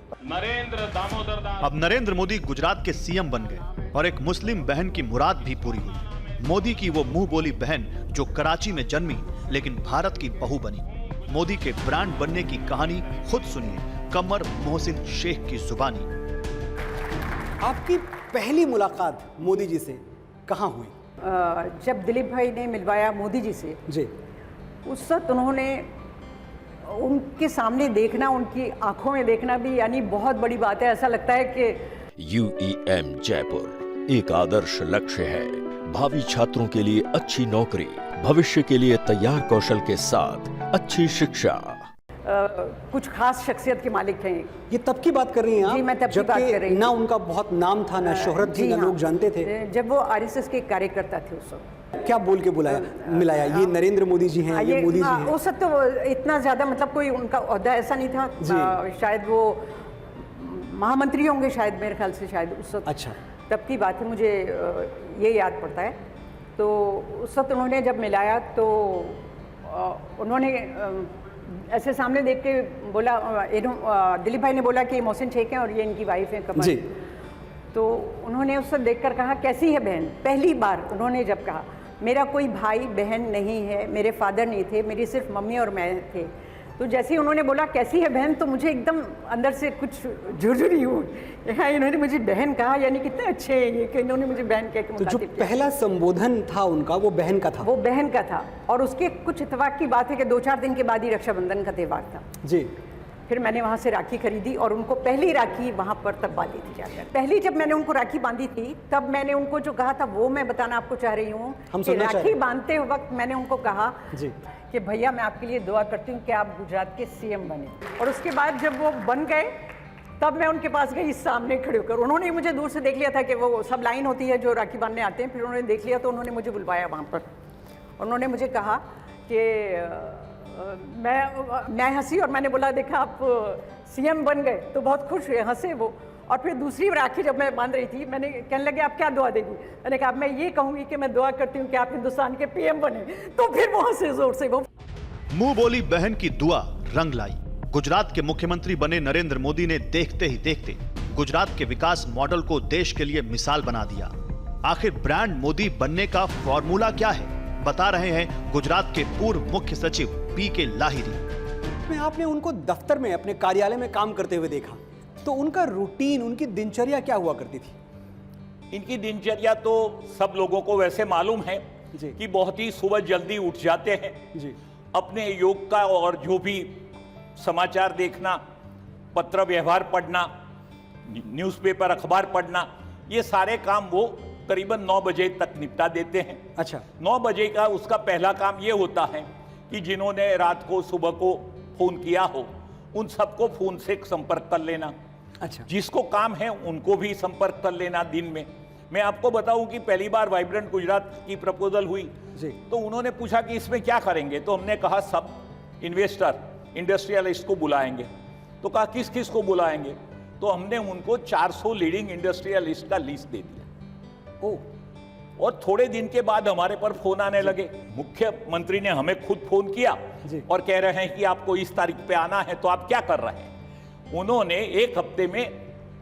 नरेंद्र दामोदर दास। अब नरेंद्र मोदी गुजरात के सीएम बन गए और एक मुस्लिम बहन की मुराद भी पूरी हुई। मोदी की वो मुंह बोली बहन जो कराची में जन्मी लेकिन भारत की बहू बनी। मोदी के ब्रांड बनने की कहानी खुद सुनिए कमर मोहसिन शेख की जुबानी। आपकी पहली मुलाकात मोदी जी से कहाँ हुई? जब दिलीप भाई ने मिलवाया मोदी जी से जी, उस वक्त उन्होंने उनके सामने देखना, उनकी आंखों में देखना भी यानी बहुत बड़ी बात है। ऐसा लगता है कि UEM जयपुर एक आदर्श लक्ष्य है। भावी छात्रों के लिए अच्छी नौकरी, भविष्य के लिए तैयार कौशल के साथ अच्छी शिक्षा। कुछ खास शख्सियत के मालिक हैं। ये तब की बात कर रही हैं आप? जी, मैं तब की बात कर रही हूँ। ना उनका बहुत नाम था, ना शोहरत थी, ना लोग जानते थे। जब वो RSS के कार्यकर्ता थे उस वक्त। क्या बोल के बुलाया मिलाया? ये नरेंद्र मोदी जी हैं, ये मोदी जी हैं। उस वक्त तो इतना ज्यादा मतलब कोई उनका ओहदा ऐसा नहीं था। शायद वो महामंत्री होंगे शायद, मेरे ख्याल से शायद उस वक्त। अच्छा, तब की बात है, मुझे ये याद पड़ता है। तो उस वक्त उन्होंने जब मिलाया तो उन्होंने ऐसे सामने देख के बोला, दिलीप भाई ने बोला कि मोहसिन शेख हैं और ये इनकी वाइफ है कमर। तो उन्होंने उस वक्त देखकर कहा कैसी है बहन। पहली बार उन्होंने जब कहा मेरा कोई भाई बहन नहीं है, मेरे फादर नहीं थे, मेरी सिर्फ मम्मी और मैं थे। तो जैसे ही उन्होंने बोला कैसी है बहन, तो मुझे एकदम अंदर से कुछ झुरझुरी हुई। हाँ, इन्होंने मुझे बहन कहा, यानी कितने अच्छे हैं ये कि इन्होंने मुझे बहन कह के तो जो मुखातिब किया। पहला संबोधन था उनका वो बहन का था? वो बहन का था। और उसके कुछ इत्तेफाक की बात है कि 2-4 दिन के बाद ही रक्षाबंधन का त्यौहार था। जी। फिर मैंने वहाँ से राखी खरीदी और उनको पहली राखी वहाँ पर तब बांधी थी जाकर। पहली जब मैंने उनको राखी बांधी थी तब मैंने उनको जो कहा था वो मैं बताना आपको चाह रही हूँ कि राखी बांधते वक्त मैंने उनको कहा जी कि भैया मैं आपके लिए दुआ करती हूँ कि आप गुजरात के CM बने। और उसके बाद जब वो बन गए तब मैं उनके पास गई सामने खड़े होकर। उन्होंने मुझे दूर से देख लिया था कि वो सब लाइन होती है जो राखी बांधने आते हैं। फिर उन्होंने देख लिया तो उन्होंने मुझे बुलवाया वहाँ पर। उन्होंने मुझे कहा कि मैं हंसी और मैंने बोला देखा आप CM बन गए, तो बहुत खुश हुए, हंसे वो। और फिर दूसरी राखी जब मैं बांध रही थी, मैंने कहने लगे आप क्या दुआ देगी? मैंने कहा मैं ये कहूँगी कि मैं दुआ करती हूँ कि आप हिंदुस्तान के PM बने। तो फिर वहाँ से जोर से वो मुंह बोली बहन की दुआ रंग लाई। गुजरात के मुख्यमंत्री बने नरेंद्र मोदी ने देखते ही देखते गुजरात के विकास मॉडल को देश के लिए मिसाल बना दिया। आखिर ब्रांड मोदी बनने का फॉर्मूला क्या है, बता रहे हैं गुजरात के पूर्व मुख्य सचिव PK लाहिरी। में आपने उनको दफ्तर में अपने कार्यालय में काम करते हुए देखा, तो उनका रूटीन, उनकी दिनचर्या क्या हुआ करती थी? इनकी दिनचर्या तो सब लोगों को वैसे मालूम है कि बहुत ही सुबह जल्दी उठ जाते हैं जी। अपने योग का और जो भी समाचार देखना, पत्र व्यवहार पढ़ना, न्यूज़पेपर अखबार पढ़ना, ये सारे काम वो करीबन 9 बजे तक निपटा देते हैं। अच्छा। 9 बजे का उसका पहला काम ये होता है कि जिन्होंने रात को सुबह को फोन किया हो उन सबको फोन से संपर्क कर लेना। अच्छा। जिसको काम है उनको भी संपर्क कर लेना दिन में। मैं आपको बताऊं कि पहली बार वाइब्रेंट गुजरात की प्रपोजल हुई जी। तो उन्होंने पूछा कि इसमें क्या करेंगे, तो हमने कहा सब इन्वेस्टर इंडस्ट्रियलिस्ट को बुलाएंगे। तो कहा किस किस को बुलाएंगे, तो हमने उनको 400 लीडिंग इंडस्ट्रियलिस्ट का लिस्ट दे दिया। ओह। और थोड़े दिन के बाद हमारे पर फोन आने लगे। मुख्यमंत्री ने हमें खुद फोन किया और कह रहे हैं कि आपको इस तारीख पे आना है, तो आप क्या कर रहे हैं? उन्होंने एक हफ्ते में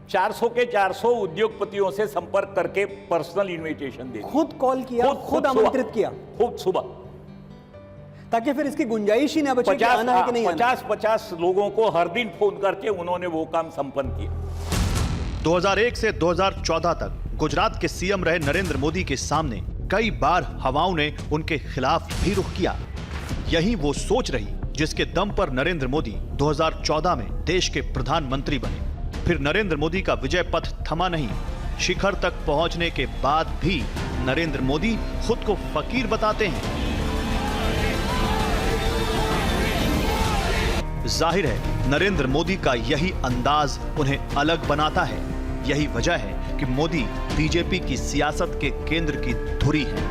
400 के 400 उद्योगपतियों से संपर्क करके पर्सनल इनविटेशन दे, खुद कॉल किया, खुद आमंत्रित किया, खुद सुबह, ताकि फिर इसकी गुंजाइश ही ना बचे कि आना है कि नहीं आना। 50 लोगों को हर दिन फोन करके उन्होंने वो काम संपन्न किया। 2001 से 2014 तक गुजरात के CM रहे नरेंद्र मोदी के सामने कई बार हवाओं ने उनके खिलाफ भी रुख किया। यही वो सोच रही जिसके दम पर नरेंद्र मोदी 2014 में देश के प्रधानमंत्री बने। फिर नरेंद्र मोदी का विजय पथ थमा नहीं। शिखर तक पहुंचने के बाद भी नरेंद्र मोदी खुद को फकीर बताते हैं। जाहिर है नरेंद्र मोदी का यही अंदाज उन्हें अलग बनाता है। यही वजह है कि मोदी बीजेपी की सियासत के केंद्र की धुरी है।